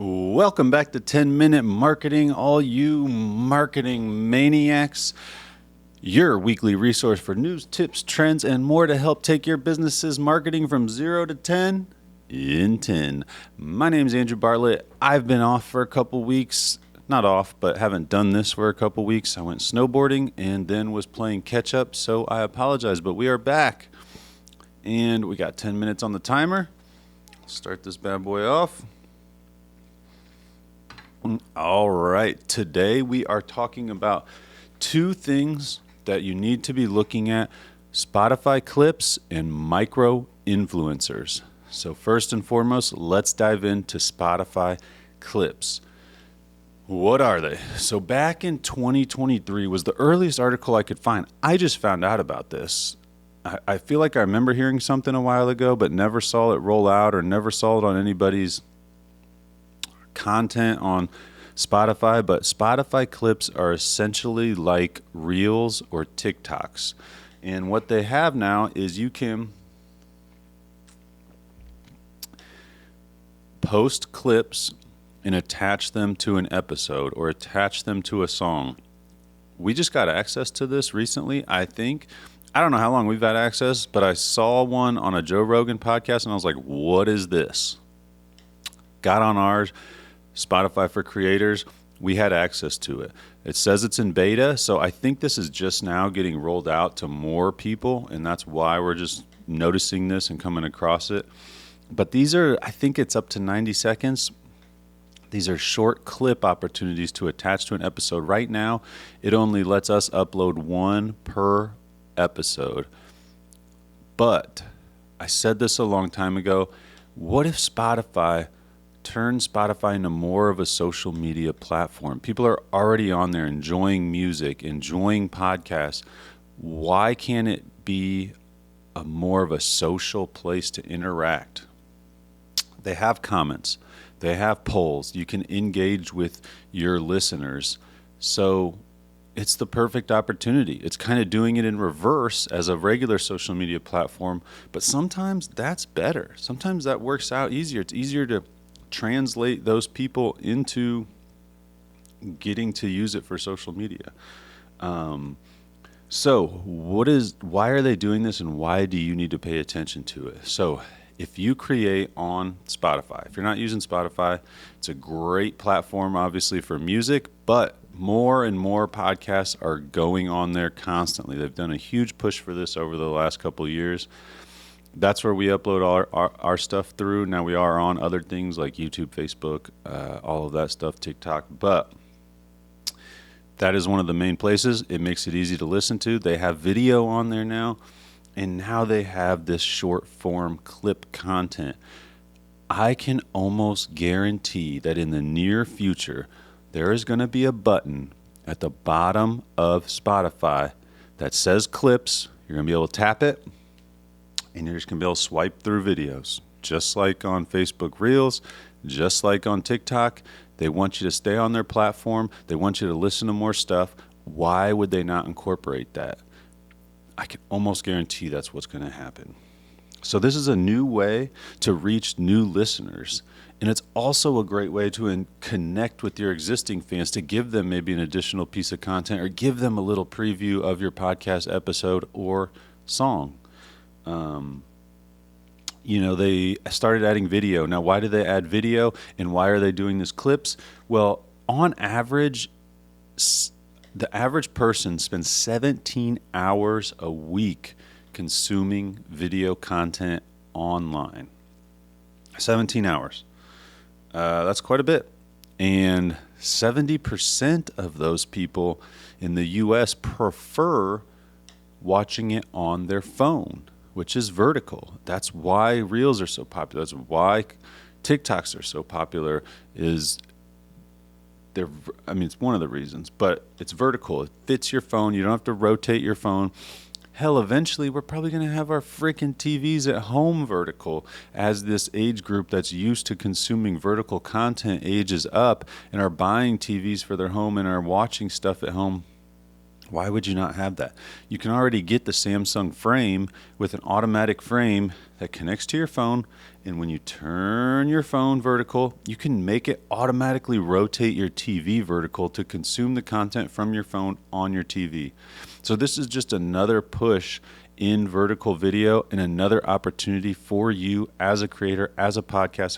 Welcome back to 10-Minute Marketing, all you marketing maniacs. Your weekly resource for news, tips, trends, and more to help take your business's marketing from 0 to 10 in 10. My name's Andrew Bartlett. I've been off for a couple weeks. Not off, but haven't done this for a couple weeks. I went snowboarding and then was playing catch up, so I apologize, but we are back. And we got 10 minutes on the timer. Start this bad boy off. All right, today we are talking about two things that you need to be looking at: Spotify clips and micro influencers. So first and foremost, let's dive into Spotify clips. What are they? So back in 2023 was the earliest article I could find. I just found out about this. I feel like I remember hearing something a while ago, but never saw it roll out or never saw it on anybody's content on Spotify. But Spotify clips are essentially like Reels or TikToks. And what they have now is you can post clips and attach them to an episode or attach them to a song. We just got access to this recently, I think. I don't know how long we've had access, but I saw one on a Joe Rogan podcast and I was like, what is this? Got on ours, Spotify for Creators. We had access to it. It says it's in beta, so I think this is just now getting rolled out to more people, and that's why we're just noticing this and coming across it. But these are, I think it's up to 90 seconds. These are short clip opportunities to attach to an episode. Right now, it only lets us upload one per episode. But I said this a long time ago. What if Spotify turned Spotify into more of a social media platform? People are already on there enjoying music, enjoying podcasts. Why can't it be more of a social place to interact? They have comments. They have polls. You can engage with your listeners. So it's the perfect opportunity. It's kind of doing it in reverse as a regular social media platform, but sometimes that's better. Sometimes that works out easier. It's easier to translate those people into getting to use it for social media. So why are they doing this, and why do you need to pay attention to it? So if you create on Spotify, if you're not using Spotify, it's a great platform, obviously, for music, but more and more podcasts are going on there constantly. They've done a huge push for this over the last couple of years. That's where we upload our stuff through. Now we are on other things like YouTube, Facebook, all of that stuff, TikTok, but that is one of the main places. It makes it easy to listen to. They have video on there now. And now they have this short form clip content. I can almost guarantee that in the near future, there is going to be a button at the bottom of Spotify that says clips. You're going to be able to tap it, and you're just going to be able to swipe through videos. Just like on Facebook Reels, just like on TikTok. They want you to stay on their platform. They want you to listen to more stuff. Why would they not incorporate that? I can almost guarantee that's what's going to happen. So this is a new way to reach new listeners. And it's also a great way to connect with your existing fans, to give them maybe an additional piece of content or give them a little preview of your podcast episode or song. They started adding video. Now, why do they add video, and why are they doing this clips? Well, on average, the average person spends 17 hours a week consuming video content online. 17 hours. That's quite a bit. And 70% of those people in the U.S. prefer watching it on their phone, which is vertical. That's why Reels are so popular. That's why TikToks are so popular. It's one of the reasons, but it's vertical. It fits your phone. You don't have to rotate your phone. Hell, eventually we're probably going to have our freaking TVs at home vertical as this age group that's used to consuming vertical content ages up and are buying TVs for their home and are watching stuff at home Why would you not have that? You can already get the Samsung frame with an automatic frame that connects to your phone. And when you turn your phone vertical, you can make it automatically rotate your TV vertical to consume the content from your phone on your TV. So this is just another push in vertical video and another opportunity for you as a creator, as a podcast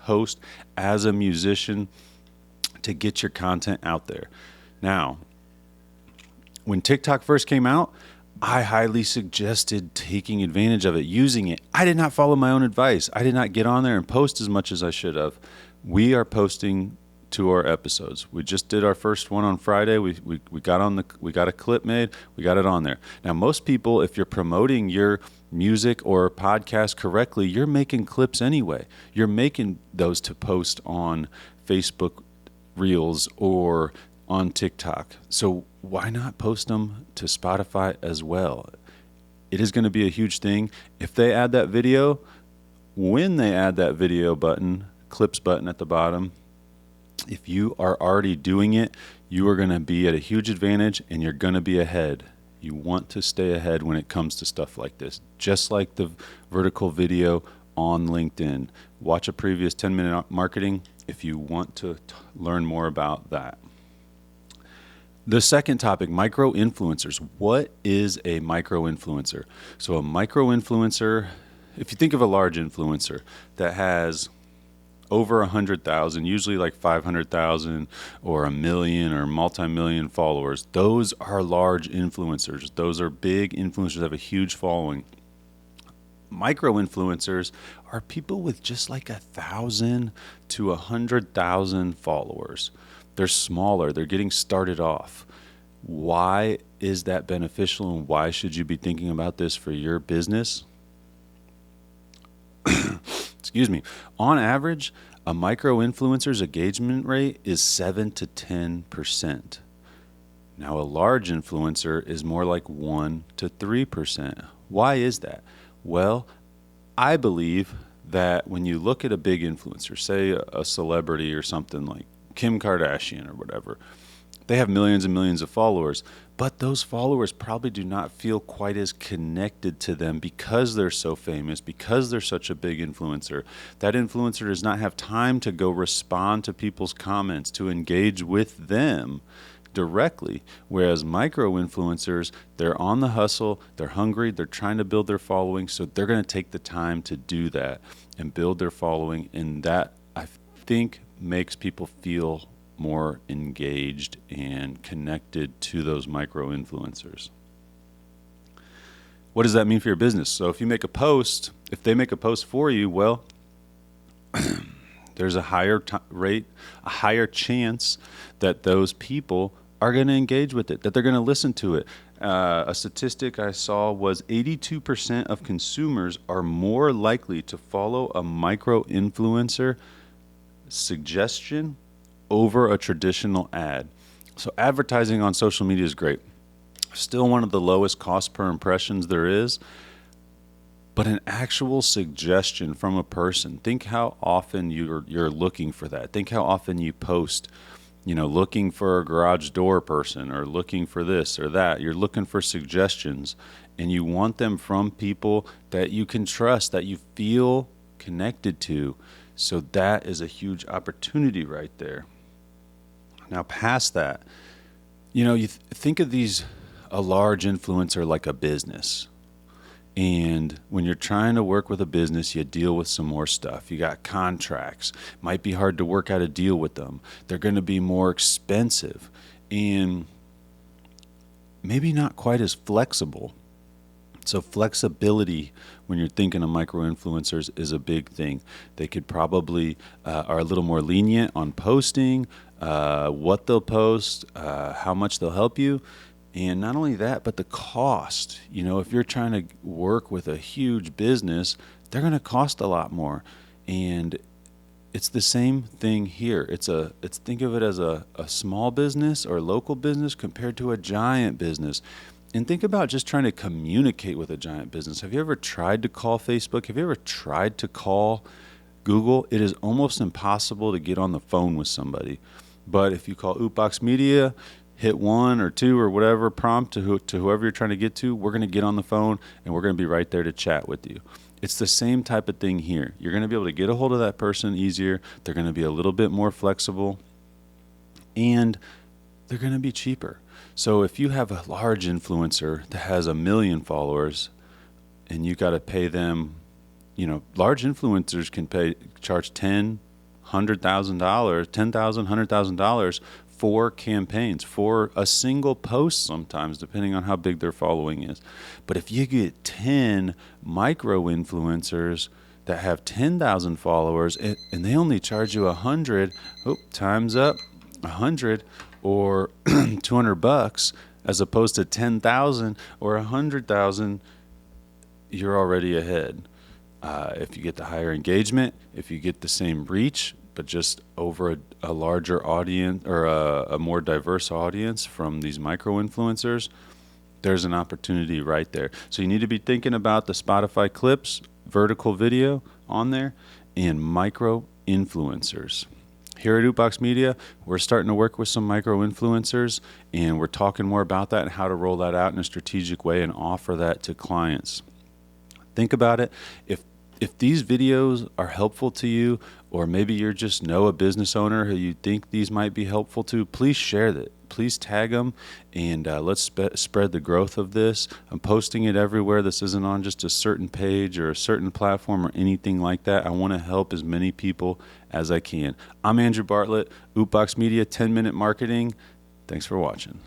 host, as a musician to get your content out there. Now, when TikTok first came out, I highly suggested taking advantage of it, using it. I did not follow my own advice. I did not get on there and post as much as I should have. We are posting to our episodes. We just did our first one on Friday. We got a clip made. We got it on there. Now, most people, if you're promoting your music or podcast correctly, you're making clips anyway. You're making those to post on Facebook Reels or on TikTok. So why not post them to Spotify as well? It is going to be a huge thing. If they add that video, when they add that video button, clips button at the bottom, if you are already doing it, you are going to be at a huge advantage and you're going to be ahead. You want to stay ahead when it comes to stuff like this, just like the vertical video on LinkedIn. Watch a previous 10-minute marketing if you want to learn more about that. The second topic, micro-influencers. What is a micro-influencer? So a micro-influencer, if you think of a large influencer that has over 100,000, usually like 500,000 or 1 million or multi-million followers, those are large influencers. Those are big influencers that have a huge following. Micro-influencers are people with just like 1,000 to 100,000 followers. They're smaller. They're getting started off. Why is that beneficial, and why should you be thinking about this for your business? Excuse me. On average, a micro-influencer's engagement rate is 7 to 10%. Now, a large influencer is more like 1 to 3%. Why is that? Well, I believe that when you look at a big influencer, say a celebrity or something like Kim Kardashian or whatever, they have millions and millions of followers, but those followers probably do not feel quite as connected to them because they're so famous, because they're such a big influencer. That influencer does not have time to go respond to people's comments, to engage with them directly. Whereas micro-influencers, they're on the hustle, they're hungry, they're trying to build their following, so they're going to take the time to do that and build their following, and that, I think, makes people feel more engaged and connected to those micro-influencers. What does that mean for your business? So if you make a post, if they make a post for you, well, there's a higher chance that those people are going to engage with it, that they're going to listen to it. A statistic I saw was 82% of consumers are more likely to follow a micro-influencer suggestion over a traditional ad. So advertising on social media is great. Still one of the lowest cost per impressions there is, but an actual suggestion from a person. Think how often you're looking for that. Think how often you post, looking for a garage door person or looking for this or that. You're looking for suggestions, and you want them from people that you can trust, that you feel connected to. So that is a huge opportunity right there. Now, past that, you think of a large influencer like a business. And when you're trying to work with a business, you deal with some more stuff. You got contracts. Might be hard to work out a deal with them. They're going to be more expensive and maybe not quite as flexible. So flexibility, when you're thinking of micro-influencers, is a big thing. They could probably are a little more lenient on posting, what they'll post, how much they'll help you. And not only that, but the cost. If you're trying to work with a huge business, they're going to cost a lot more. And it's the same thing here. Think of it as a small business or local business compared to a giant business. And think about just trying to communicate with a giant business. Have you ever tried to call Facebook? Have you ever tried to call Google? It is almost impossible to get on the phone with somebody. But if you call Ootbox Media, hit 1 or 2 or whatever prompt to whoever you're trying to get to. We're going to get on the phone and we're going to be right there to chat with you. It's the same type of thing here. You're going to be able to get a hold of that person easier. They're going to be a little bit more flexible, and they're going to be cheaper. So if you have a large influencer that has 1 million followers and you got to pay them, large influencers can charge $10,000, $100,000, $10,000, $100,000 for campaigns, for a single post sometimes, depending on how big their following is. But if you get 10 micro influencers that have 10,000 followers and they only charge you 100, time's up, 100 or $200 as opposed to 10,000 or 100,000, you're already ahead. If you get the higher engagement, if you get the same reach, but just over a larger audience or a more diverse audience from these micro influencers, there's an opportunity right there. So you need to be thinking about the Spotify clips, vertical video on there, and micro influencers. Here at Ootbox Media, we're starting to work with some micro influencers, and we're talking more about that and how to roll that out in a strategic way and offer that to clients. Think about it. If these videos are helpful to you, or maybe you're just a business owner who you think these might be helpful to, please share that. Please tag them, and let's spread the growth of this. I'm posting it everywhere. This isn't on just a certain page or a certain platform or anything like that. I want to help as many people as I can. I'm Andrew Bartlett, Ootbox Media, 10-Minute Marketing. Thanks for watching.